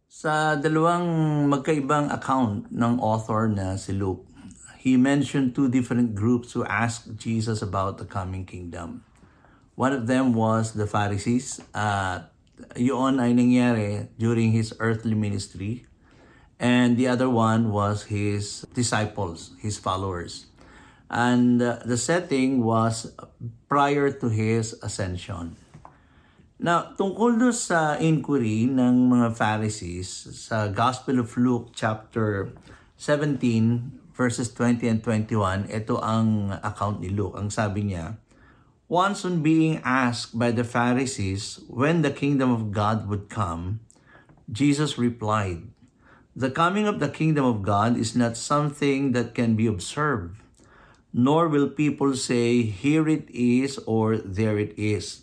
Sa dalawang magkaibang account ng author na si Luke, he mentioned two different groups who asked Jesus about the coming kingdom. One of them was the Pharisees. Yun ay nangyari during his earthly ministry. And the other one was his disciples, his followers. And the setting was prior to his ascension. Now, tungkol doon sa inquiry ng mga Pharisees sa Gospel of Luke chapter 17 verses 20 and 21, ito ang account ni Luke. Ang sabi niya, once on being asked by the Pharisees when the kingdom of God would come, Jesus replied, "The coming of the kingdom of God is not something that can be observed, nor will people say, here it is or there it is.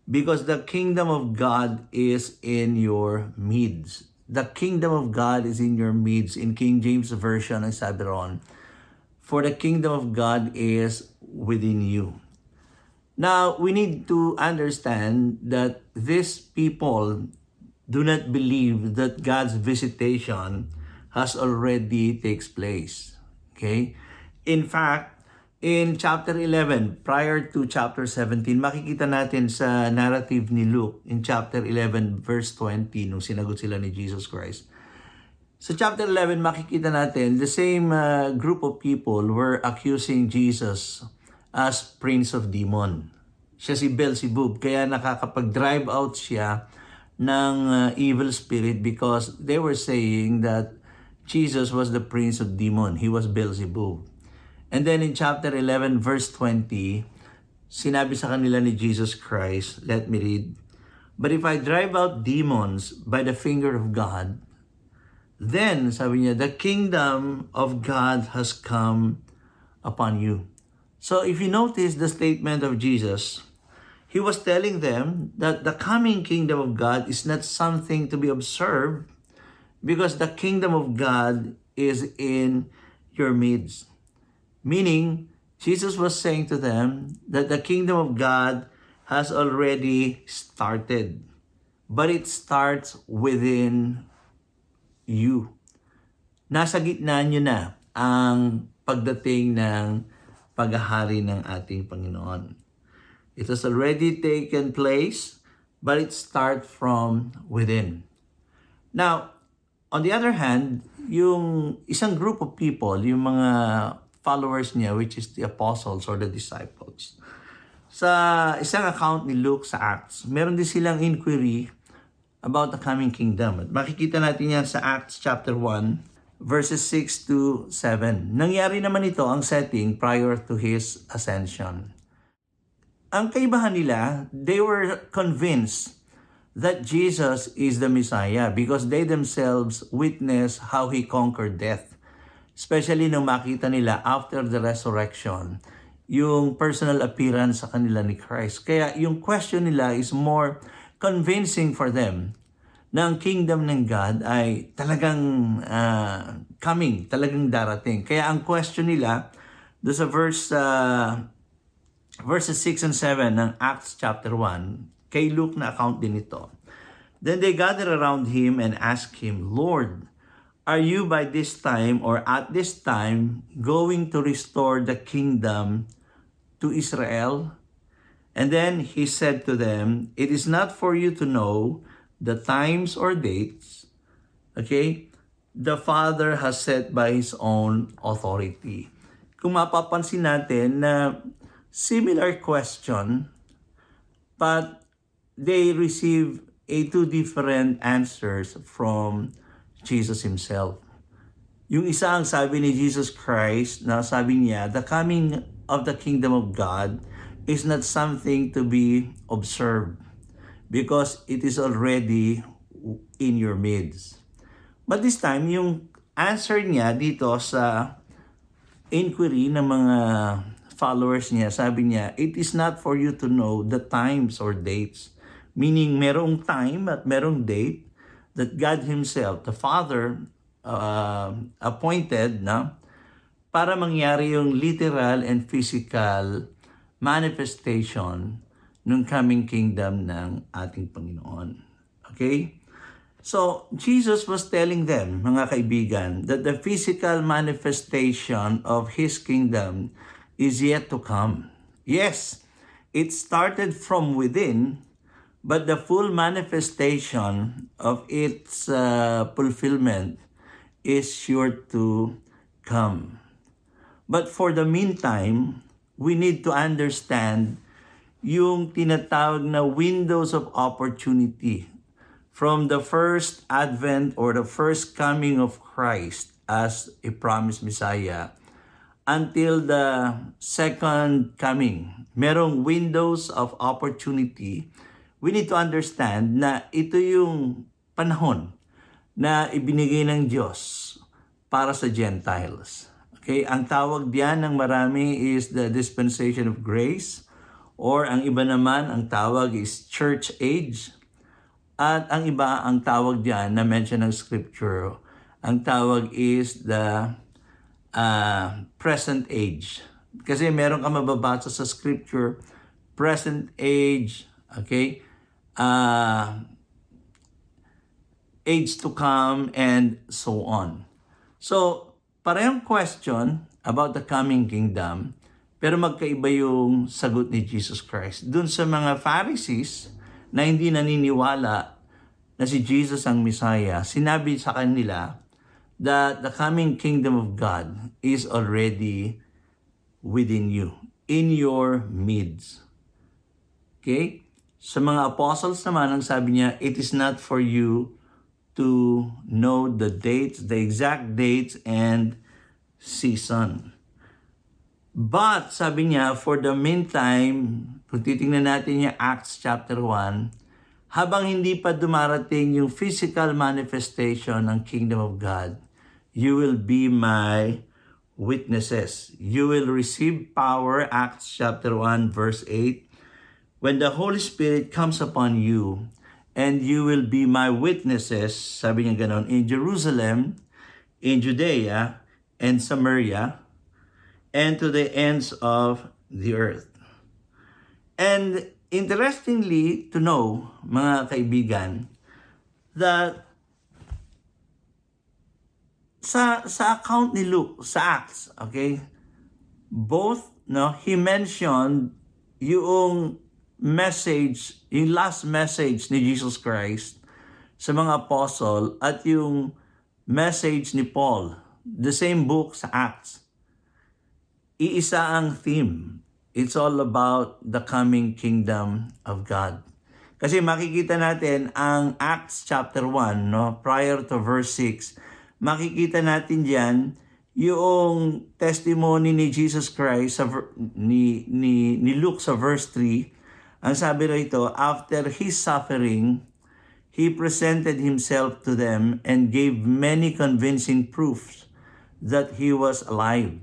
Because the kingdom of God is in your midst." The kingdom of God is in your midst. In King James Version, ay sabi ron, for the kingdom of God is within you. Now, we need to understand that these people do not believe that God's visitation has already takes place. Okay? In fact, in chapter 11, prior to chapter 17, makikita natin sa narrative ni Luke in chapter 11 verse 20 nung sinagot sila ni Jesus Christ. Sa chapter 11, makikita natin the same group of people were accusing Jesus as prince of demon. Siya si Beelzebub, kaya nakakapag-drive out siya ng evil spirit because they were saying that Jesus was the prince of demon. He was Beelzebub. And then in chapter 11, verse 20, sinabi sa kanila ni Jesus Christ, let me read, "But if I drive out demons by the finger of God, then," sabi niya, "the kingdom of God has come upon you." So if you notice the statement of Jesus, he was telling them that the coming kingdom of God is not something to be observed because the kingdom of God is in your midst. Meaning, Jesus was saying to them that the kingdom of God has already started, but it starts within you. Nasa gitna nyo na ang pagdating ng paghahari ng ating Panginoon. It has already taken place, but it starts from within. Now, on the other hand, yung isang group of people, yung mga followers niya, which is the apostles or the disciples. Sa isang account ni Luke sa Acts, meron din silang inquiry about the coming kingdom. At makikita natin yan sa Acts chapter 1, verses 6 to 7. Nangyari naman ito ang setting prior to his ascension. Ang kaibahan nila, they were convinced that Jesus is the Messiah because they themselves witnessed how he conquered death. Especially nung makita nila after the resurrection, yung personal appearance sa kanila ni Christ. Kaya yung question nila is more convincing for them na ang kingdom ng God ay talagang coming, talagang darating. Kaya ang question nila, doon sa verses 6 and 7 ng Acts chapter 1, kay Luke na account din ito. Then they gathered around him and asked him, "Lord, are you by this time or at this time going to restore the kingdom to Israel?" And then he said to them, "It is not for you to know the times or dates, okay? The Father has set by His own authority." Kung mapapansin natin na similar question, but they receive two different answers from Jesus himself. Yung isa ang sabi ni Jesus Christ na sabi niya, the coming of the kingdom of God is not something to be observed because it is already in your midst. But this time, yung answer niya dito sa inquiry ng mga followers niya, sabi niya, it is not for you to know the times or dates. Meaning, merong time at merong date that God Himself, the Father, appointed na para mangyari yung literal and physical manifestation ng coming kingdom ng ating Panginoon. Okay? So, Jesus was telling them, mga kaibigan, that the physical manifestation of His kingdom is yet to come. Yes, it started from within, but the full manifestation of its fulfillment is sure to come. But for the meantime, we need to understand yung tinatawag na windows of opportunity from the first advent or the first coming of Christ as a promised Messiah until the second coming. Merong windows of opportunity. We need to understand na ito yung panahon na ibinigay ng Diyos para sa Gentiles. Okay, ang tawag diyan ng marami is the dispensation of grace, or ang iba naman ang tawag is church age. At ang iba, ang tawag diyan na mention ng scripture, ang tawag is the present age. Kasi meron ka mababasa sa scripture, present age, okay, age to come, and so on. So, parehong question about the coming kingdom, pero magkaiba yung sagot ni Jesus Christ. Dun sa mga Pharisees na hindi naniniwala na si Jesus ang Messiah, sinabi sa kanila that the coming kingdom of God is already within you, in your midst. Okay? Sa mga apostles naman, ang sabi niya, it is not for you to know the dates, the exact dates and season. But, sabi niya, for the meantime, kung titingnan natin yung Acts chapter 1, habang hindi pa dumarating yung physical manifestation ng kingdom of God, you will be my witnesses. You will receive power, Acts chapter 1, verse 8, when the Holy Spirit comes upon you, and you will be my witnesses, sabi niya ganon, in Jerusalem, in Judea, and Samaria, and to the ends of the earth. And interestingly to know, mga kaibigan, that sa account ni Luke, sa Acts, okay, both, no, he mentioned yung message, yung last message ni Jesus Christ sa mga apostle at yung message ni Paul, the same book sa Acts. Iisa ang theme. It's all about the coming kingdom of God. Kasi makikita natin ang Acts chapter 1, no, prior to verse 6, makikita natin diyan yung testimony ni Jesus Christ sa ni Luke sa verse 3. Ang sabi rito, after his suffering, he presented himself to them and gave many convincing proofs that he was alive.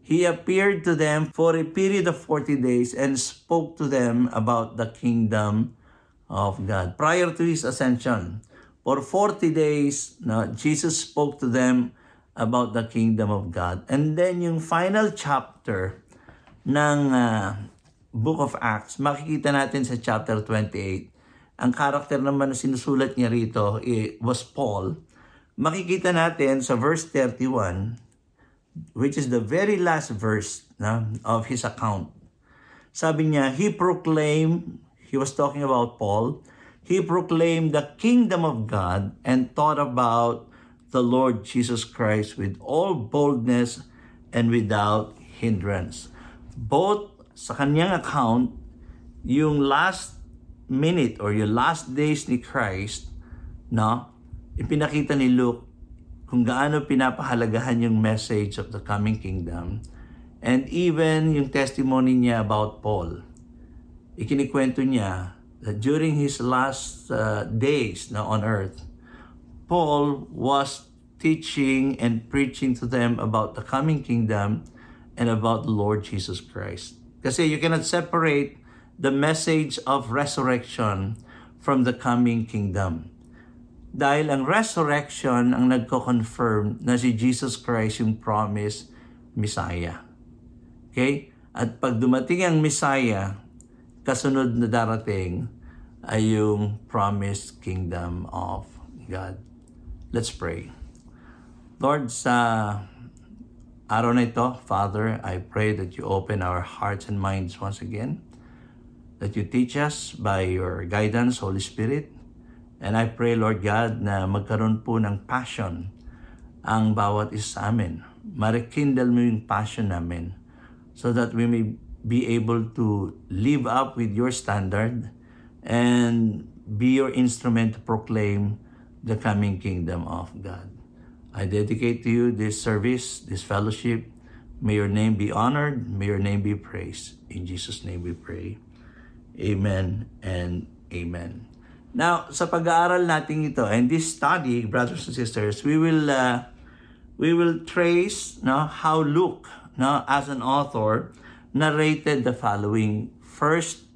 He appeared to them for a period of 40 days and spoke to them about the kingdom of God. Prior to his ascension, for 40 days, Jesus spoke to them about the kingdom of God. And then yung final chapter ng Book of Acts, makikita natin sa chapter 28. Ang character naman na sinusulat niya rito was Paul. Makikita natin sa verse 31, which is the very last verse of his account. Sabi niya, he was talking about Paul, he proclaimed the kingdom of God and taught about the Lord Jesus Christ with all boldness and without hindrance. Both sa kanyang account, yung last minute or yung last days ni Christ, ipinakita ni Luke kung gaano pinapahalagahan yung message of the coming kingdom. And even yung testimony niya about Paul. Ikinikwento niya that during his last days on earth, Paul was teaching and preaching to them about the coming kingdom and about the Lord Jesus Christ. Kasi you cannot separate the message of resurrection from the coming kingdom. Dahil ang resurrection ang nagko-confirm na si Jesus Christ yung promised Messiah. Okay? At pag dumating ang Messiah, kasunod na darating ay yung promised kingdom of God. Let's pray. Lord, sa araw na ito, Father, I pray that you open our hearts and minds once again, that you teach us by your guidance, Holy Spirit. And I pray, Lord God, na magkaroon po ng passion ang bawat isa sa amin. Marikindle mo yung passion namin so that we may be able to live up with your standard and be your instrument to proclaim the coming kingdom of God. I dedicate to you this service, this fellowship. May your name be honored. May your name be praised. In Jesus' name we pray. Amen and amen. Now, sa pag-aaral natin ito, and this study, brothers and sisters, we will trace how Luke, as an author, narrated the following. First,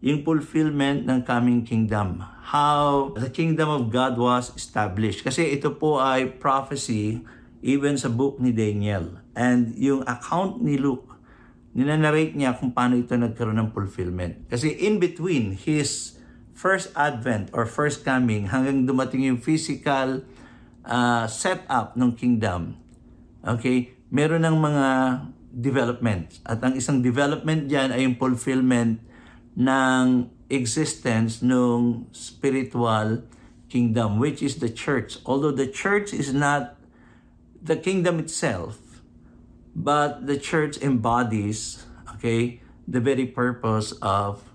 yung fulfillment ng coming kingdom. How the kingdom of God was established. Kasi ito po ay prophecy even sa book ni Daniel. And yung account ni Luke, ninanarrate niya kung paano ito nagkaroon ng fulfillment. Kasi in between his first advent or first coming hanggang dumating yung physical setup ng kingdom, okay, meron ng mga developments. At ang isang development dyan ay yung fulfillment ng existence ng spiritual kingdom, which is the church. Although the church is not the kingdom itself, but the church embodies, okay, the very purpose of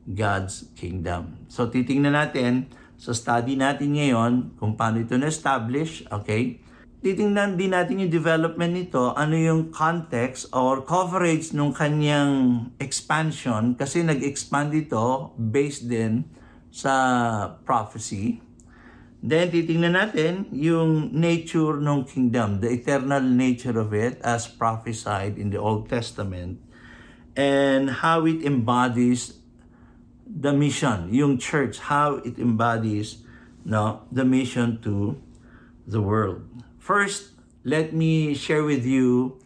God's kingdom. So titingnan natin, so study natin ngayon kung paano ito na-establish, okay? Titingnan din natin yung development nito, ano yung context or coverage ng kanyang expansion kasi nag-expand ito based din sa prophecy. Then titingnan natin yung nature ng kingdom, the eternal nature of it as prophesied in the Old Testament and how it embodies the mission, yung church, how it embodies the mission to the world. First, let me share with you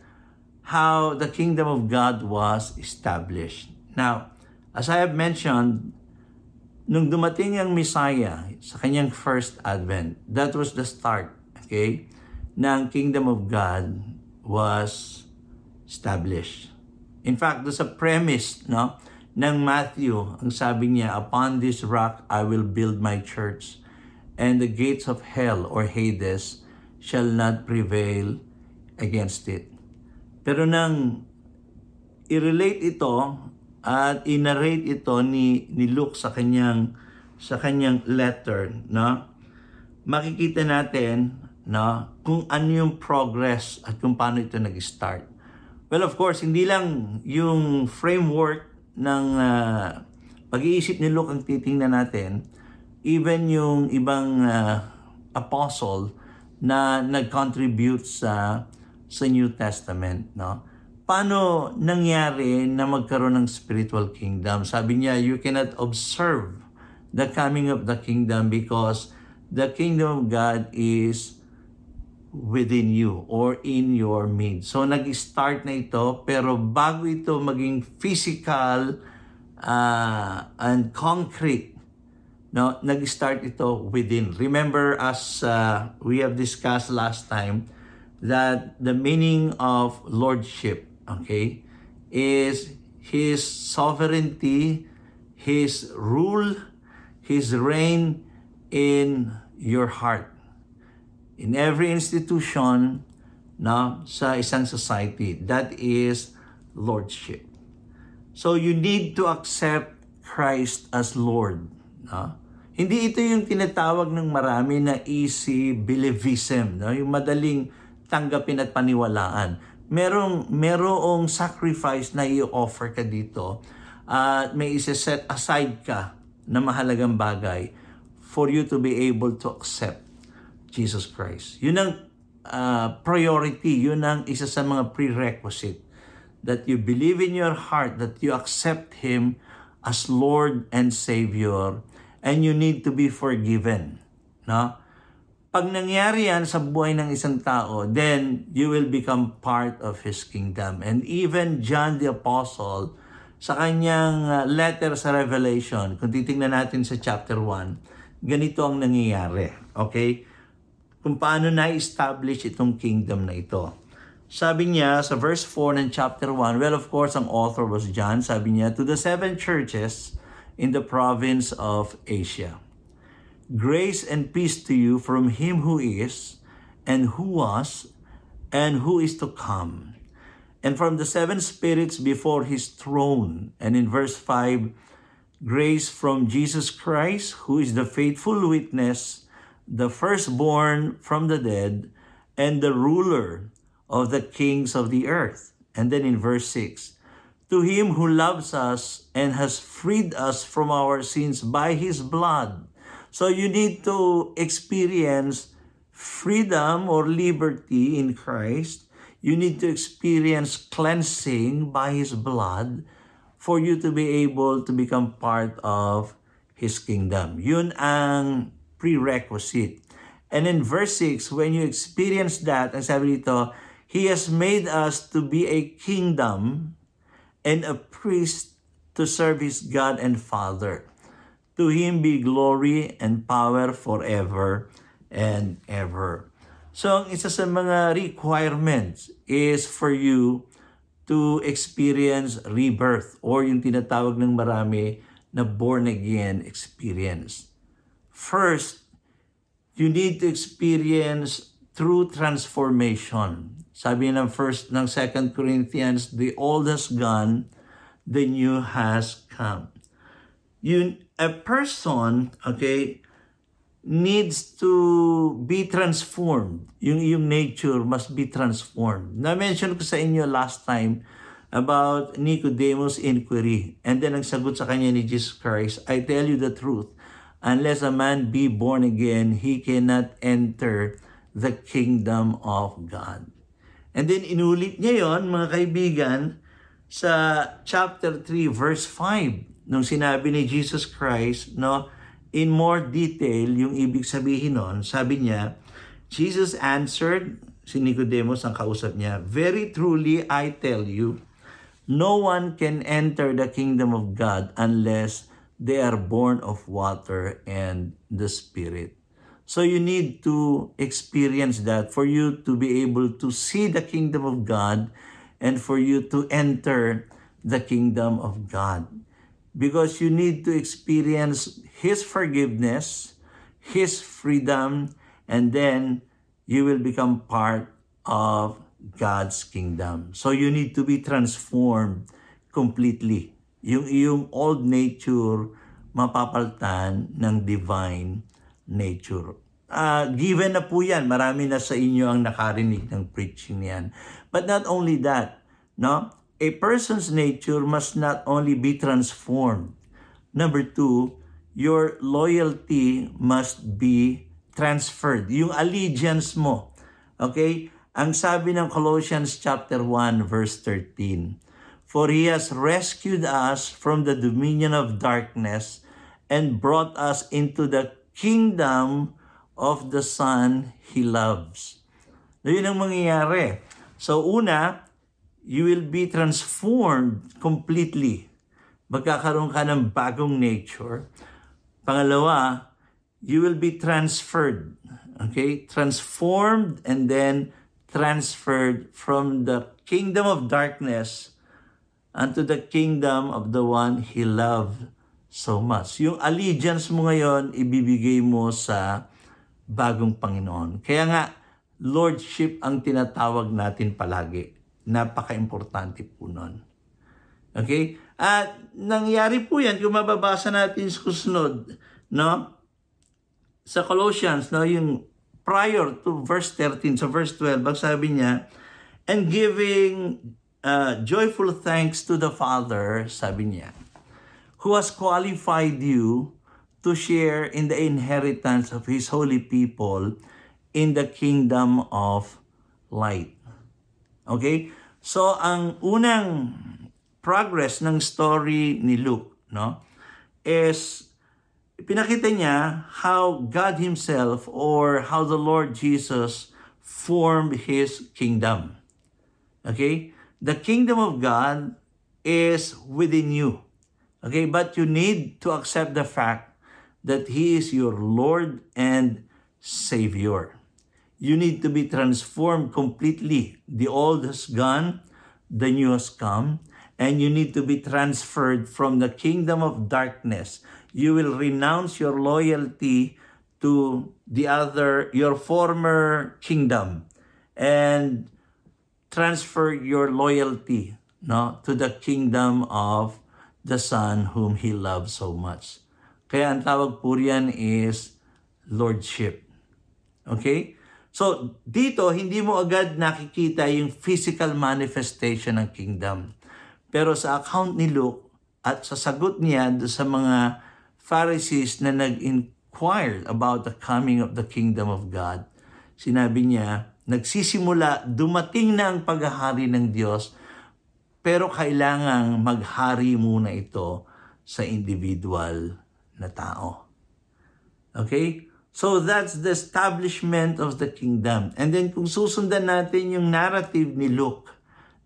how the kingdom of God was established. Now, as I have mentioned, nung dumating ang Messiah sa kanyang first advent, that was the start, okay, ng kingdom of God was established. In fact, doon sa premise ng Matthew, ang sabi niya, upon this rock I will build my church, and the gates of hell or Hades shall not prevail against it. Pero nang i-relate ito at i-narrate ito ni Luke sa kanyang letter, makikita natin kung ano yung progress at kung paano ito nag-start. Well, of course, hindi lang yung framework ng pag-iisip ni Luke ang titingnan natin, even yung ibang apostle na nag-contribute sa New Testament, Paano nangyari na magkaroon ng spiritual kingdom? Sabi niya, you cannot observe the coming of the kingdom because the kingdom of God is within you or in your midst. So nag-start na ito, pero bago ito maging physical and concrete, nag-start ito within. Remember, as we have discussed last time, that the meaning of lordship, okay, is His sovereignty, His rule, His reign in your heart. In every institution sa isang society, that is lordship. So you need to accept Christ as Lord. Hindi ito yung tinatawag ng marami na easy believism, yung madaling tanggapin at paniwalaan. Merong sacrifice na i-offer ka dito at may isa-set aside ka na mahalagang bagay for you to be able to accept Jesus Christ. Yun ang priority, yun ang isa sa mga prerequisite, that you believe in your heart, that you accept Him as Lord and Savior, and you need to be forgiven. Pag nangyari yan sa buhay ng isang tao, then you will become part of His kingdom. And even John the Apostle, sa kanyang letter sa Revelation, kung titingnan natin sa chapter 1, ganito ang nangyayari. Okay? Kung paano na-establish itong kingdom na ito. Sabi niya sa verse 4 ng chapter 1, well, of course, ang author was John. Sabi niya, to the 7 churches in the province of Asia. Grace and peace to you from him who is, and who was, and who is to come, and from the 7 spirits before his throne. And in verse 5, grace from Jesus Christ, who is the faithful witness, the firstborn from the dead, and the ruler of the kings of the earth. And then in verse 6, to him who loves us and has freed us from our sins by his blood. So you need to experience freedom or liberty in Christ. You need to experience cleansing by his blood for you to be able to become part of his kingdom. Yun ang prerequisite. And in verse 6, when you experience that, ang sabi dito, he has made us to be a kingdom and a priest to serve his God and Father. To him be glory and power forever and ever. So, ang isa sa mga requirements is for you to experience rebirth or yung tinatawag ng marami na born-again experience. First, you need to experience true transformation. Sabi ng 2 Corinthians, the old has gone, the new has come. A person, okay, needs to be transformed. Yung nature must be transformed. Na-mention ko sa inyo last time about Nicodemus' inquiry. And then ang sagot sa kanya ni Jesus Christ, I tell you the truth, unless a man be born again, he cannot enter the kingdom of God. And then inulit niya yon, mga kaibigan, sa chapter 3, verse 5, nung sinabi ni Jesus Christ, no, in more detail, yung ibig sabihin nun, sabi niya, Jesus answered, si Nicodemus ang kausap niya, very truly I tell you, no one can enter the kingdom of God unless they are born of water and the Spirit. So you need to experience that for you to be able to see the kingdom of God and for you to enter the kingdom of God. Because you need to experience his forgiveness, his freedom, and then you will become part of God's kingdom. So you need to be transformed completely. Yung old nature mapapalitan ng divine nature. Given na po yan, marami na sa inyo ang nakarinig ng preaching niyan. But not only that, no? A person's nature must not only be transformed. Number 2, your loyalty must be transferred. Yung allegiance mo. Okay? Ang sabi ng Colossians chapter 1 verse 13, for he has rescued us from the dominion of darkness and brought us into the kingdom of the Son he loves. So, yun ang mangyayari. So, una, you will be transformed completely. Magkakaroon ka ng bagong nature. Pangalawa, you will be transferred. Okay? Transformed and then transferred from the kingdom of darkness unto the kingdom of the one he loved so much. Yung allegiance mo ngayon, ibibigay mo sa bagong Panginoon. Kaya nga, Lordship ang tinatawag natin palagi. Napaka-importante po nun. Okay? At nangyari po yan, kung mababasa natin sa susunod, no? Sa Colossians, no, yung prior to verse 13, sa verse 12, sabi niya, and giving joyful thanks to the Father, sabi niya, who has qualified you to share in the inheritance of His holy people in the kingdom of light. Okay? So, ang unang progress ng story ni Luke, no, is pinakita niya how God Himself or how the Lord Jesus formed His kingdom. Okay? The kingdom of God is within you. Okay? But you need to accept the fact that He is your Lord and Savior. You need to be transformed completely. The old has gone, the new has come, and you need to be transferred from the kingdom of darkness. You will renounce your loyalty to your former kingdom, and transfer your loyalty to the kingdom of the Son whom He loves so much. Kaya ang tawag po riyan is Lordship. Okay? So, dito, hindi mo agad nakikita yung physical manifestation ng kingdom. Pero sa account ni Luke at sa sagot niya sa mga Pharisees na nag-inquire about the coming of the kingdom of God, sinabi niya, nagsisimula, dumating na ang paghahari ng Diyos, pero kailangang maghari muna ito sa individual na tao. Okay? So that's the establishment of the kingdom. And then kung susundan natin yung narrative ni Luke,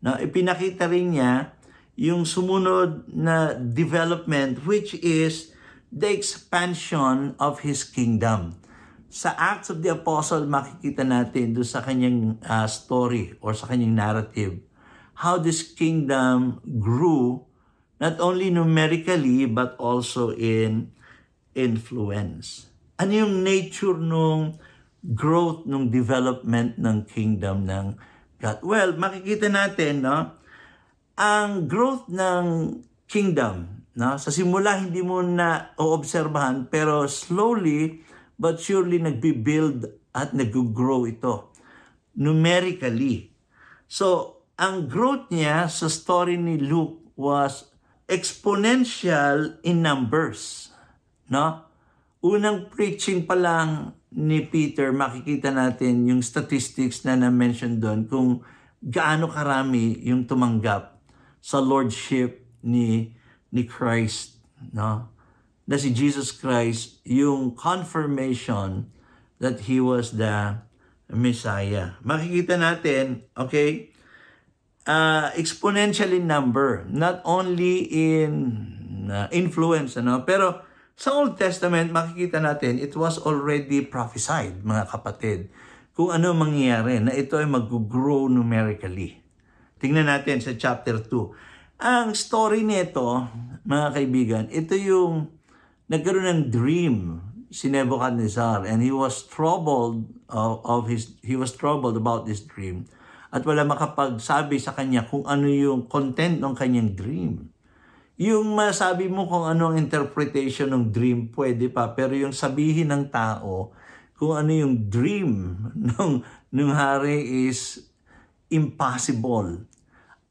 ipinakita rin niya yung sumunod na development, which is the expansion of His kingdom. Sa Acts of the Apostle, makikita natin doon sa kanyang story or sa kanyang narrative, how this kingdom grew not only numerically but also in influence. Ano yung nature nung growth, nung development ng kingdom ng God? Well, makikita natin, ang growth ng kingdom, sa simula hindi mo na oobserbahan, pero slowly but surely nagbi-build at nag-grow ito numerically. So, ang growth niya sa story ni Luke was exponential in numbers. Unang preaching pa lang ni Peter, makikita natin yung statistics na na-mention doon kung gaano karami yung tumanggap sa lordship ni Christ. Na si Jesus Christ, yung confirmation that He was the Messiah. Makikita natin, okay, exponential in number, not only in influence, pero sa Old Testament, makikita natin, it was already prophesied, mga kapatid, kung ano mangyayari, na ito ay mag-grow numerically. Tingnan natin sa chapter 2. Ang story nito, mga kaibigan, ito yung nagkaroon ng dream si Nebuchadnezzar, and he was troubled about this dream, at wala makapagsabi sa kanya kung ano yung content ng kanyang dream. Yung masabi mo kung ano ang interpretation ng dream, pwede pa. Pero yung sabihin ng tao, kung ano yung dream ng hari is impossible.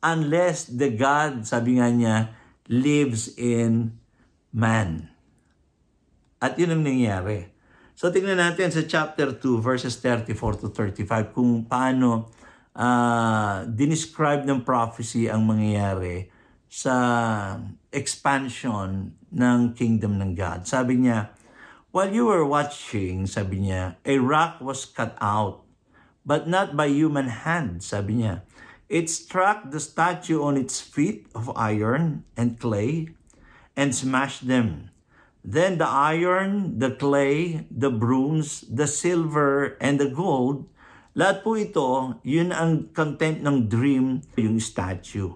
Unless the God, sabi nga niya, lives in man. At yun ang nangyari. So tingnan natin sa chapter 2, verses 34 to 35, kung paano dinescribe ng prophecy ang mangyayari sa expansion ng kingdom ng God. Sabi niya, while you were watching, sabi niya, a rock was cut out, but not by human hand, sabi niya. It struck the statue on its feet of iron and clay and smashed them. Then the iron, the clay, the bronze, the silver, and the gold, lahat po ito, yun ang content ng dream, yung statue.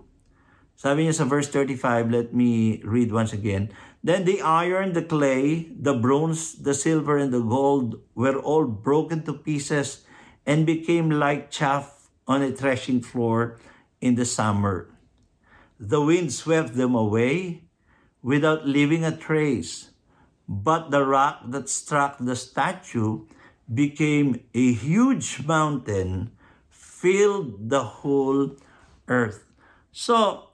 Sabi niya sa verse 35, let me read once again. Then the iron, the clay, the bronze, the silver, and the gold were all broken to pieces and became like chaff on a threshing floor in the summer. The wind swept them away without leaving a trace. But the rock that struck the statue became a huge mountain, filled the whole earth. So,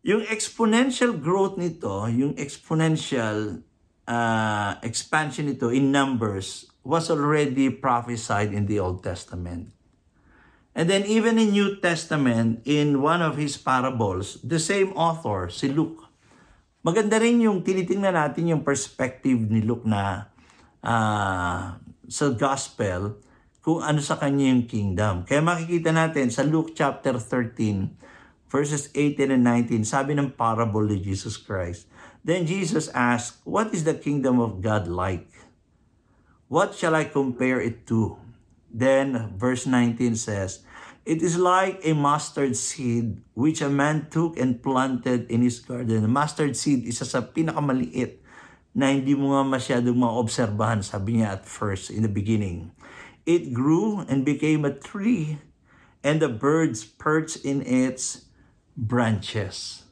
yung exponential growth nito, yung exponential expansion nito in numbers was already prophesied in the Old Testament. And then even in New Testament, in one of his parables, the same author, si Luke, maganda rin yung tinitingnan natin yung perspective ni Luke na sa gospel, kung ano sa kanya yung kingdom. Kaya makikita natin sa Luke chapter 13, verses 18 and 19, sabi ng parable ni Jesus Christ. Then Jesus asked, what is the kingdom of God like? What shall I compare it to? Then verse 19 says, it is like a mustard seed which a man took and planted in his garden. Mustard seed, isa sa pinakamaliit na hindi mo nga masyadong maobserbahan, sabi niya at first, in the beginning. It grew and became a tree, and the birds perched in its branches.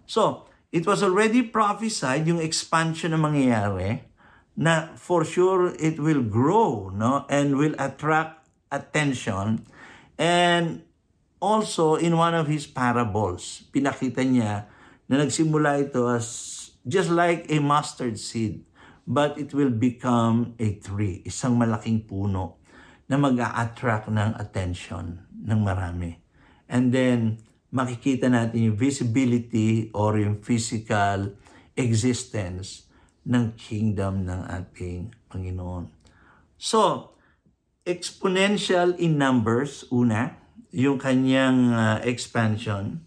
So, it was already prophesied yung expansion na mangyayari, na for sure it will grow, no, and will attract attention. And also in one of his parables, pinakita niya na nagsimula ito as just like a mustard seed, but it will become a tree, isang malaking puno na mag-a-attract ng attention ng marami. And then makikita natin yung visibility or yung physical existence ng kingdom ng ating Panginoon. So, exponential in numbers, una, yung kanyang expansion.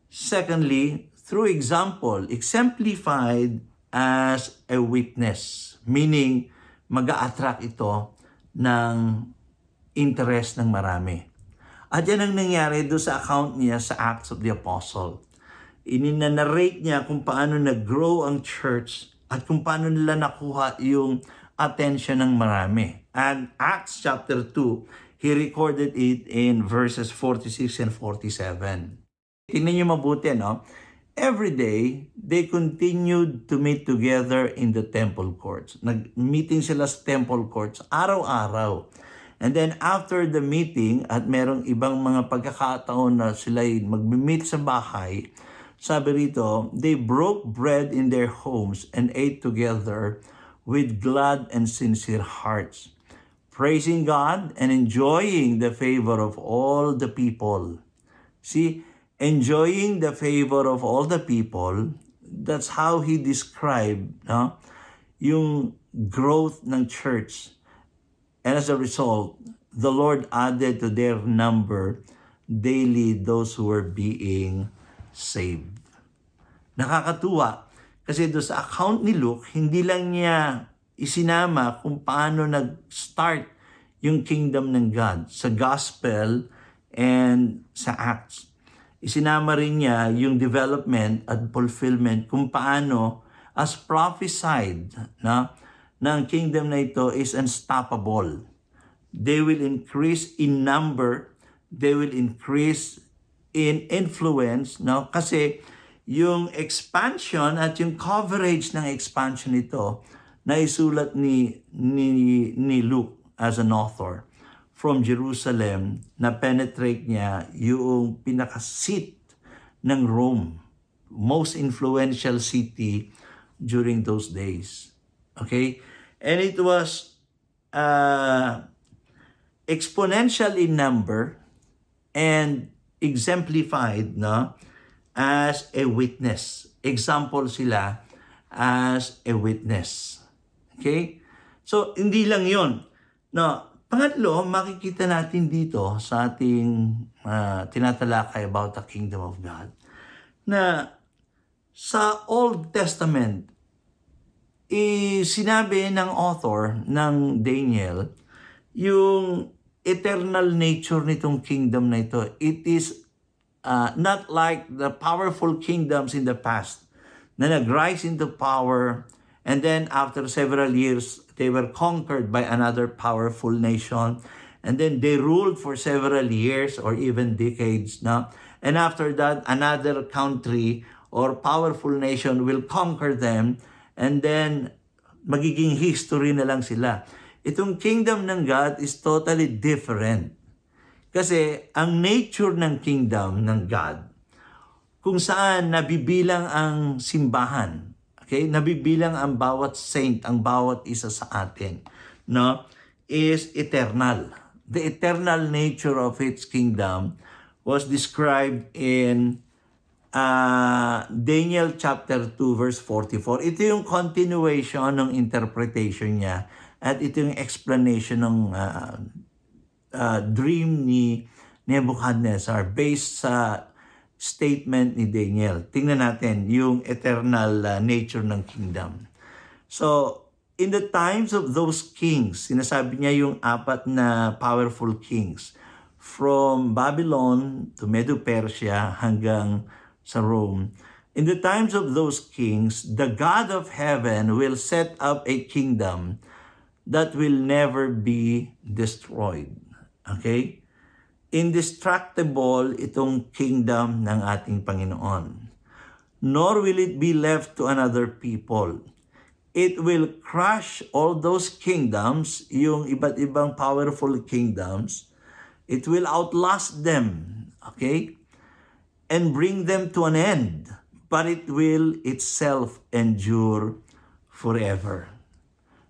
Secondly, through example, exemplified as a witness, meaning mag-a-attract ito ng interest ng marami. At yan ang nangyari doon sa account niya sa Acts of the Apostle. Ininanarrate niya kung paano nag-grow ang church at kung paano nila nakuha yung attention ng marami. And Acts chapter 2, he recorded it in verses 46 and 47. Tingnan niyo mabuti, no? Every day, they continued to meet together in the temple courts. Nag-meeting sila sa temple courts araw-araw. And then after the meeting, at merong ibang mga pagkakataon na sila'y mag-meet sa bahay, sabi rito, they broke bread in their homes and ate together with glad and sincere hearts, praising God and enjoying the favor of all the people. See, enjoying the favor of all the people, that's how he described yung growth ng church. And as a result, the Lord added to their number daily those who were being saved. Nakakatuwa kasi doon sa account ni Luke, hindi lang niya isinama kung paano nag-start yung kingdom ng God sa gospel and sa Acts. Isinama rin niya yung development at fulfillment kung paano as prophesied na ang kingdom na ito is unstoppable. They will increase in number, they will increase in influence, no? Kasi yung expansion at yung coverage ng expansion nito na isulat ni Luke as an author from Jerusalem, na penetrate niya yung pinaka-seat ng Rome, most influential city during those days. Okay? And it was exponential in number and exemplified as a witness. Example sila as a witness. Okay? So, hindi lang yun. No, pangatlo, makikita natin dito sa ating tinatalakay about the kingdom of God na sa Old Testament, sinabi ng author ng Daniel yung eternal nature nitong kingdom na ito. It is not like the powerful kingdoms in the past na nag-rise into power and then after several years, they were conquered by another powerful nation and then they ruled for several years or even decades. No? And after that, another country or powerful nation will conquer them and then magiging history na lang sila. Itong kingdom ng God is totally different. Kasi ang nature ng kingdom ng God, kung saan nabibilang ang simbahan, okay, nabibilang ang bawat saint, ang bawat isa sa atin, no, is eternal. The eternal nature of its kingdom was described in Daniel chapter 2 verse 44. Ito yung continuation ng interpretation niya at ito yung explanation ng dream ni Nebuchadnezzar based sa statement ni Daniel. Tingnan natin yung eternal nature ng kingdom. So, in the times of those kings, sinasabi niya yung apat na powerful kings, from Babylon to Medo-Persia hanggang sa Rome. In the times of those kings, the God of heaven will set up a kingdom that will never be destroyed. Okay? Indestructible itong kingdom ng ating Panginoon. Nor will it be left to another people. It will crush all those kingdoms, yung iba't ibang powerful kingdoms. It will outlast them, okay? And bring them to an end. But it will itself endure forever.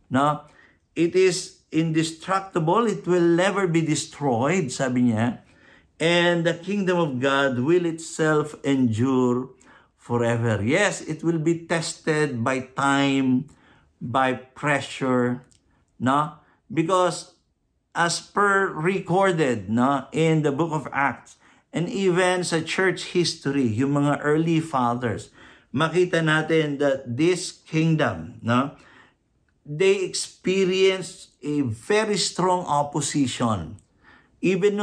Now, it is indestructible. It will never be destroyed, sabi niya. And the kingdom of God will itself endure forever. Yes, it will be tested by time, by pressure, no? Because as per recorded, no, in the book of Acts, and even sa church history, yung mga early fathers, makita natin that this kingdom, no, they experienced a very strong opposition. Even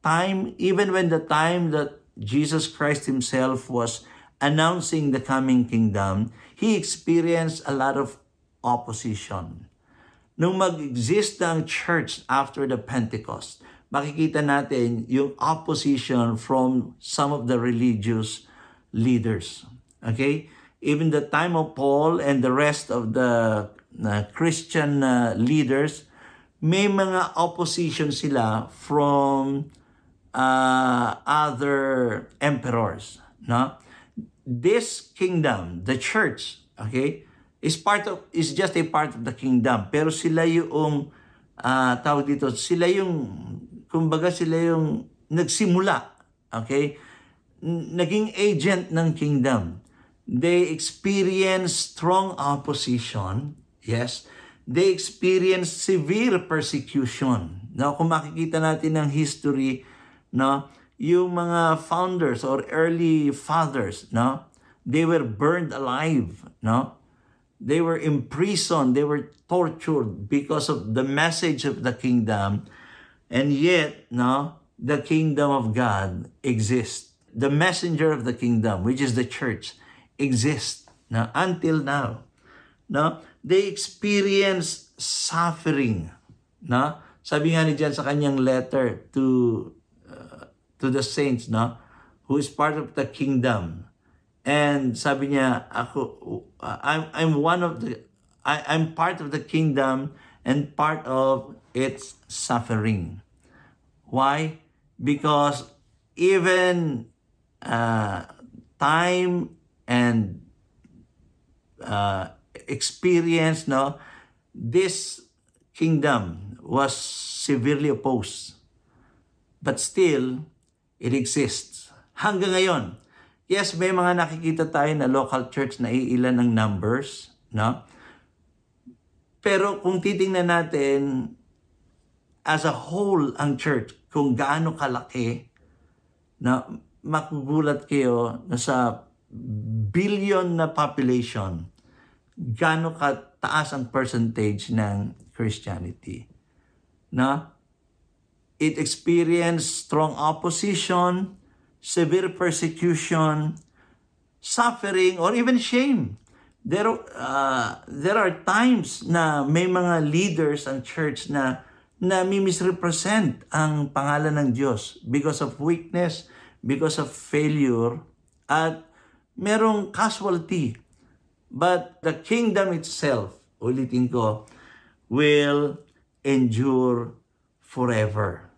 when the time that Jesus Christ himself was announcing the coming kingdom, he experienced a lot of opposition. Nung mag-exist ang church after the Pentecost, makikita natin yung opposition from some of the religious leaders. Okay? Even the time of Paul and the rest of the Christian leaders, may mga opposition sila from other emperors. No? This kingdom, the church, okay, is just a part of the kingdom. Pero sila yung tawag dito, sila yung nagsimula, okay? Naging agent ng kingdom. They experience strong opposition, yes. They experience severe persecution. Now, kung makikita natin ng history, no, yung mga founders or early fathers, no, they were burned alive, no? They were imprisoned, they were tortured because of the message of the kingdom. And yet, no, the kingdom of God exists. The messenger of the kingdom, which is the church, exists now until now. No, they experience suffering. No, sabi nga ni John sa kanyang letter to the saints, no, who is part of the kingdom. And sabi niya, I'm part of the kingdom and part of its suffering. Why? Because even time and experience, no, this kingdom was severely opposed. But still, it exists. Hanggang ngayon, yes, may mga nakikita tayo na local church na iilan ng numbers, no? Pero kung titingnan natin as a whole ang church, kung gaano kalaki, na magugulat kayo na sa billion na population, gaano kataas ang percentage ng Christianity. Na it experienced strong opposition, severe persecution, suffering, or even shame. There are times na may mga leaders ang church na misrepresent ang pangalan ng Diyos because of weakness, because of failure, at merong casualty. But the kingdom itself, ulitin ko, will endure forever.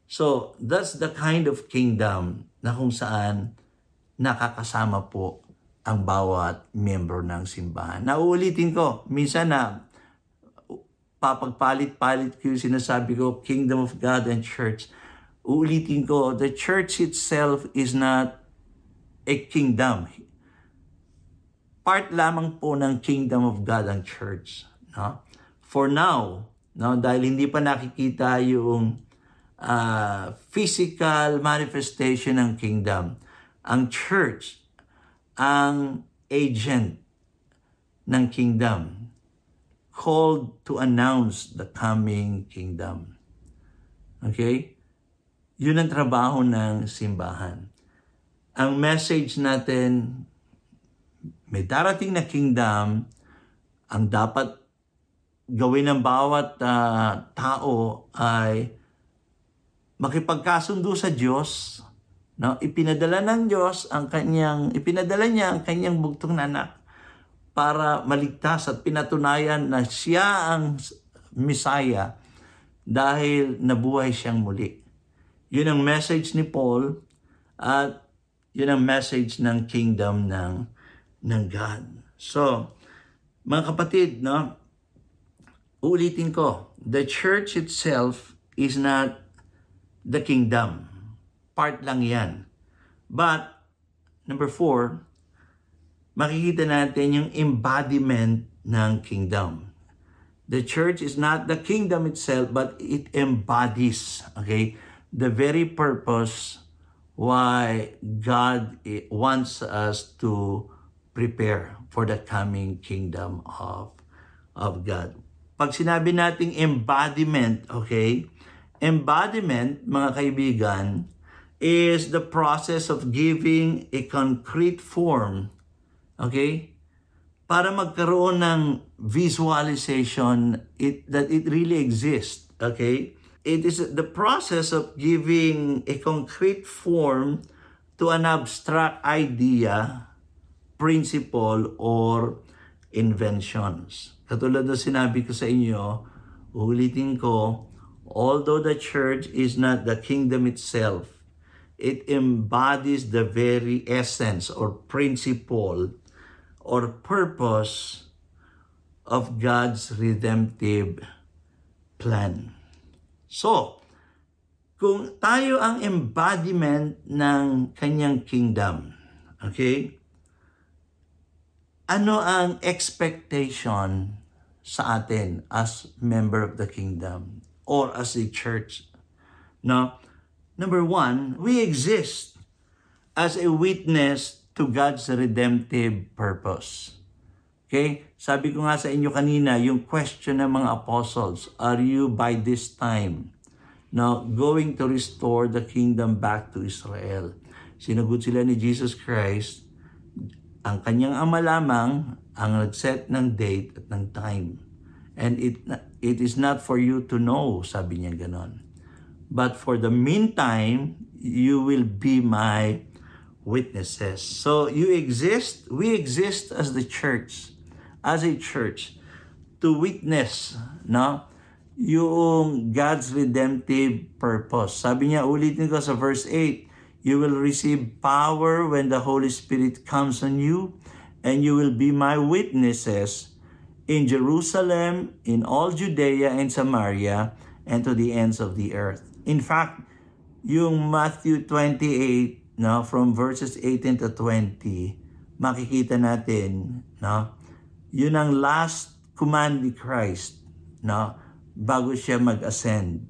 So, that's the kind of kingdom na kung saan nakakasama po ang bawat miyembro ng simbahan. Nauulitin ko, minsan na papagpalit-palit ko yung sinasabi ko, kingdom of God and church. Uulitin ko, the church itself is not a kingdom. Part lamang po ng kingdom of God ang church. No? For now, no, dahil hindi pa nakikita yung physical manifestation ng kingdom, ang church, ang agent ng kingdom. called to announce the coming kingdom. Okay? Yun ang trabaho ng simbahan. Ang message natin, may darating na kingdom, ang dapat gawin ng bawat tao ay makipagkasundo sa Diyos. No? Ipinadala ng Diyos ipinadala niya ang kanyang bugtong na anak para maligtas at pinatunayan na siya ang Messiah dahil nabuhay siyang muli. Yun ang message ni Paul at yun ang message ng kingdom ng God. So, mga kapatid, no? Uulitin ko, the church itself is not the kingdom. Part lang yan. But, number 4, makikita natin yung embodiment ng kingdom. The church is not the kingdom itself, but it embodies, okay, the very purpose why God wants us to prepare for the coming kingdom of God. Pag sinabi nating embodiment, okay, embodiment, mga kaibigan, is the process of giving a concrete form, okay, para magkaroon ng visualization that it really exists, okay? It is the process of giving a concrete form to an abstract idea, principle, or inventions. Katulad na sinabi ko sa inyo, ulitin ko, although the church is not the kingdom itself, it embodies the very essence or principle or purpose of God's redemptive plan. So, kung tayo ang embodiment ng kanyang kingdom, okay, ano ang expectation sa atin as member of the kingdom or as a church? No? Number 1, we exist as a witness to God's redemptive purpose. Okay? Sabi ko nga sa inyo kanina, yung question ng mga apostles, are you by this time now going to restore the kingdom back to Israel? Sinagot sila ni Jesus Christ, ang kanyang ama lamang ang nag-set ng date at ng time. And it is not for you to know, sabi niya ganon. But for the meantime, you will be my witnesses. So we exist as the church, as a church, to witness, no, yung God's redemptive purpose. Sabi niya, ulitin ko sa verse 8, you will receive power when the Holy Spirit comes on you, and you will be my witnesses in Jerusalem, in all Judea and Samaria, and to the ends of the earth. In fact, yung Matthew 28, no, from verses 18 to 20, makikita natin, no, yun ang last command ni Christ, no, bago siya mag-ascend.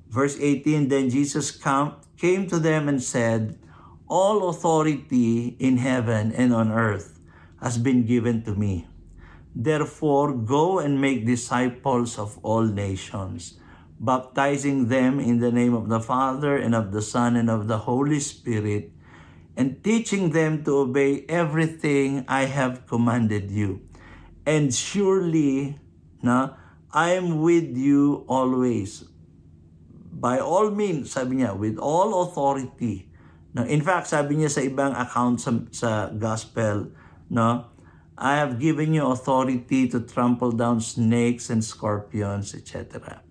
Verse 18, then Jesus came to them and said, all authority in heaven and on earth has been given to me. Therefore, go and make disciples of all nations, baptizing them in the name of the Father and of the Son and of the Holy Spirit, and teaching them to obey everything I have commanded you. And surely, I am with you always. By all means, sabi niya, with all authority. In fact, sabi niya sa ibang account sa gospel, I have given you authority to trample down snakes and scorpions, etc.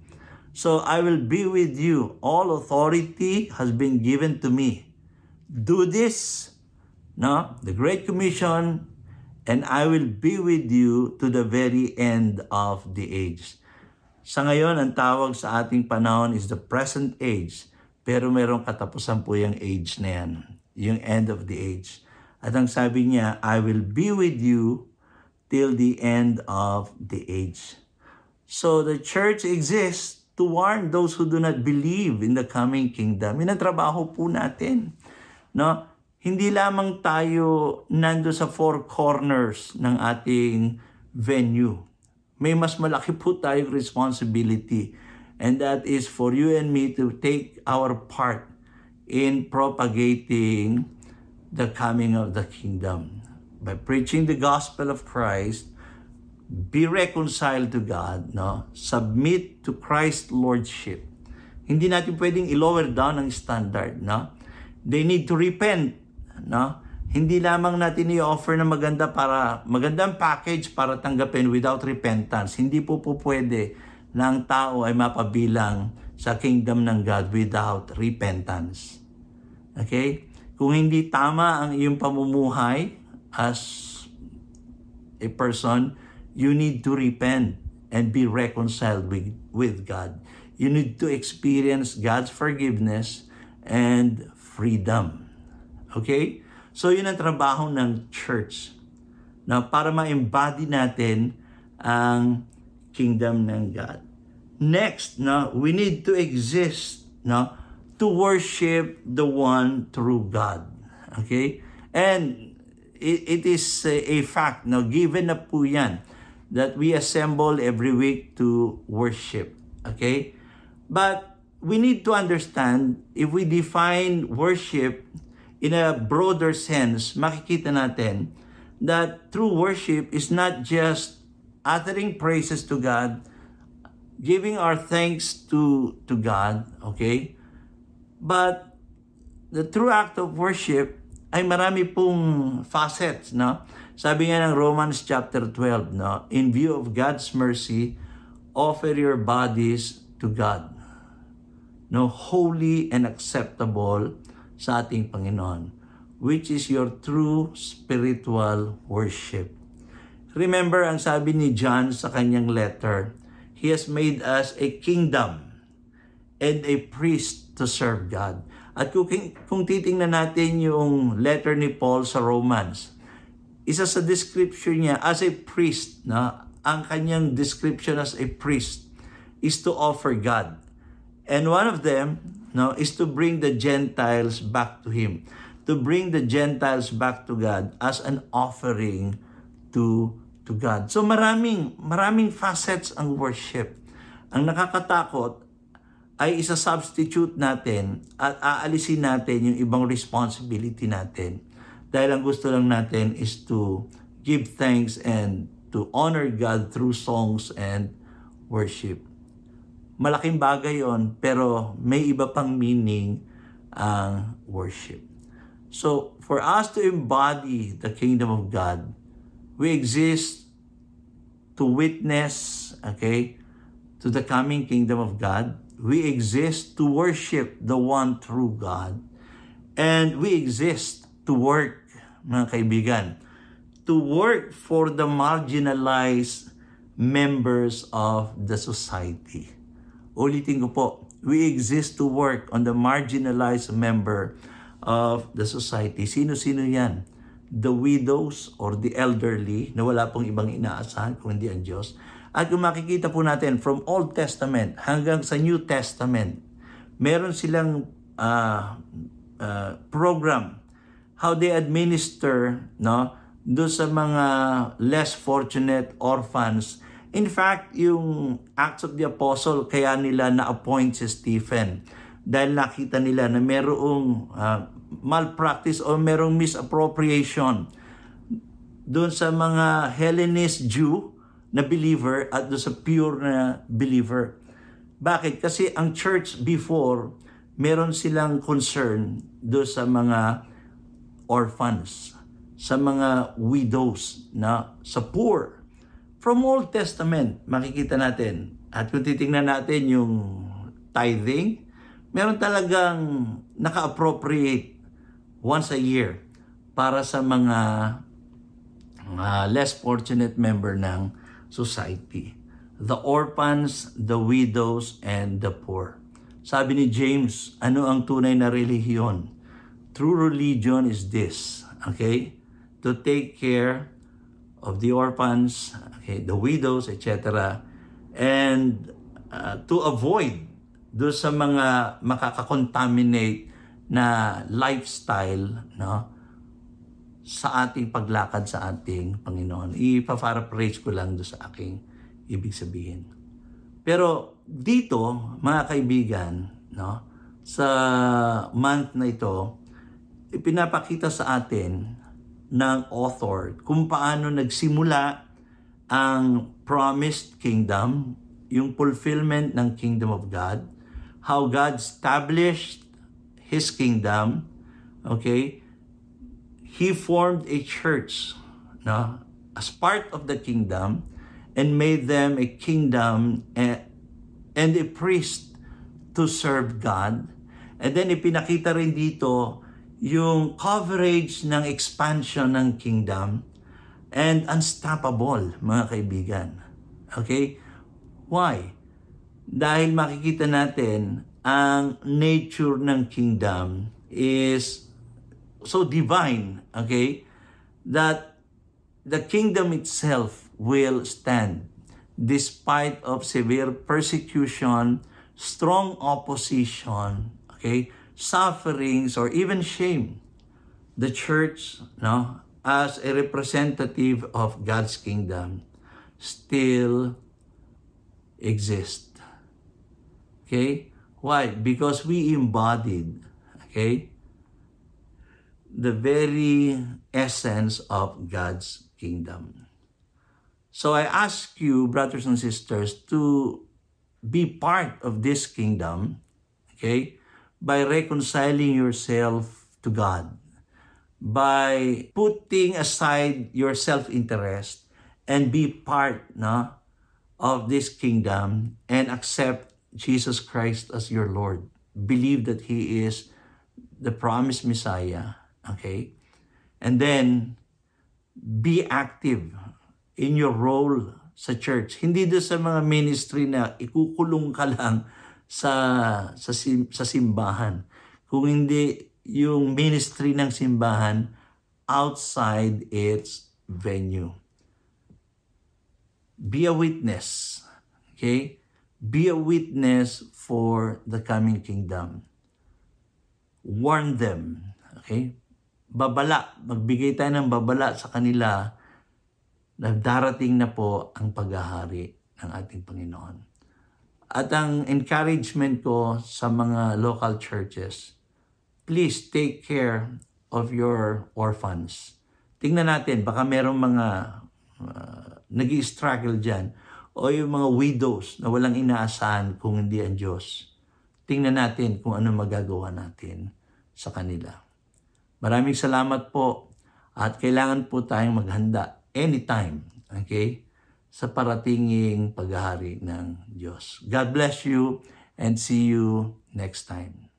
So I will be with you. All authority has been given to me. Do this, the Great Commission, and I will be with you to the very end of the age. Sa ngayon, ang tawag sa ating panahon is the present age. Pero mayroong katapusan po yung age na yan. Yung end of the age. At ang sabi niya, I will be with you till the end of the age. So the church exists to warn those who do not believe in the coming kingdom. Yun ang trabaho po natin. Hindi lamang tayo nando sa four corners ng ating venue. may mas malaki po tayong responsibility. And that is for you and me to take our part in propagating the coming of the kingdom. By preaching the gospel of Christ, be reconciled to God, no? Submit to Christ's lordship. Hindi natin pwedeng i-lower down ang standard, no? They need to repent, no? Hindi lamang natin i-offer na magandang package para tanggapin without repentance. Hindi po pwede na ang tao ay mapabilang sa kingdom ng God without repentance. Okay? Kung hindi tama ang iyong pamumuhay as a person, you need to repent and be reconciled with God. You need to experience God's forgiveness and freedom. Okay? So yun ang trabaho ng church na para ma-embody natin ang kingdom ng God. Next, we need to exist to worship the one true God. Okay? And it is a fact, given na po yan, that we assemble every week to worship. Okay? But we need to understand, if we define worship in a broader sense, makikita natin that true worship is not just uttering praises to God, giving our thanks to God, okay? But the true act of worship ay marami pong facets, no? Sabi nga ng Romans chapter 12, no? In view of God's mercy, offer your bodies to God, no? Holy and acceptable sa ating Panginoon, which is your true spiritual worship. Remember, ang sabi ni John sa kanyang letter, He has made us a kingdom and a priest to serve God. At kung titingnan natin yung letter ni Paul sa Romans, isa sa description niya as a priest, ang kanyang description as a priest is to offer God. And one of them is to bring the Gentiles back to Him. To bring the Gentiles back to God as an offering to God. So maraming facets ang worship. Ang nakakatakot ay isa-substitute natin at aalisin natin yung ibang responsibility natin. Dahil ang gusto lang natin is to give thanks and to honor God through songs and worship. Malaking bagay yon, pero may iba pang meaning ang worship. So, for us to embody the kingdom of God, we exist to witness, okay, to the coming kingdom of God. We exist to worship the one true God. And we exist to work, mga kaibigan, to work for the marginalized members of the society. Ulitin ko po, we exist to work on the marginalized member of the society. Sino-sino yan? The widows or the elderly na wala pong ibang inaasahan kung hindi ang Diyos. At kung makikita po natin from Old Testament hanggang sa New Testament, meron silang program how they administer do sa mga less fortunate orphans. In fact, yung Acts of the Apostle, kaya nila na-appoint si Stephen dahil nakita nila na merong malpractice o merong misappropriation doon sa mga Hellenist Jew na believer at doon sa pure na believer. Bakit? Kasi ang church before, meron silang concern doon sa mga orphans, sa mga widows, sa poor. From Old Testament, makikita natin. At kung titingnan natin yung tithing, meron talagang naka-appropriate once a year para sa mga less fortunate member ng society. The orphans, the widows, and the poor. Sabi ni James, ano ang tunay na relihiyon? True religion is this, okay? To take care of the orphans, okay, the widows, etc. And to avoid doon sa mga makakakontaminate na lifestyle sa ating paglakad sa ating Panginoon. I-paraphrase ko lang doon sa aking ibig sabihin. Pero dito, mga kaibigan, no, sa month na ito, ipinapakita sa atin ng author kung paano nagsimula ang promised kingdom, yung fulfillment ng kingdom of God, how God established His kingdom, okay? He formed a church, no, as part of the kingdom and made them a kingdom and a priest to serve God. And then ipinakita rin dito yung coverage ng expansion ng kingdom and unstoppable, mga kaibigan. Okay? Why? Dahil makikita natin ang nature ng kingdom is so divine, okay? That the kingdom itself will stand despite of severe persecution, strong opposition, okay, sufferings, or even shame. The church, no, as a representative of God's kingdom, still exists. Okay? Why? Because we embodied, okay, the very essence of God's kingdom. So I ask you, brothers and sisters, to be part of this kingdom, okay, by reconciling yourself to God, by putting aside your self-interest and be part, no, of this kingdom and accept Jesus Christ as your Lord. Believe that He is the promised Messiah, okay? And then, be active in your role sa church. Hindi doon sa mga ministry na ikukulong ka lang sa simbahan. Kung hindi yung ministry ng simbahan outside its venue. Be a witness, okay? Be a witness for the coming kingdom. Warn them, okay? Babala, magbigay tayo ng babala sa kanila na darating na po ang paghahari ng ating Panginoon. At ang encouragement ko sa mga local churches, please take care of your orphans. Tingnan natin, baka merong mga nag-i-struggle dyan, o yung mga widows na walang inaasahan kung hindi ang Diyos. Tingnan natin kung ano magagawa natin sa kanila. Maraming salamat po at kailangan po tayong maghanda anytime, okay, sa paratinging paghahari ng Diyos. God bless you and see you next time.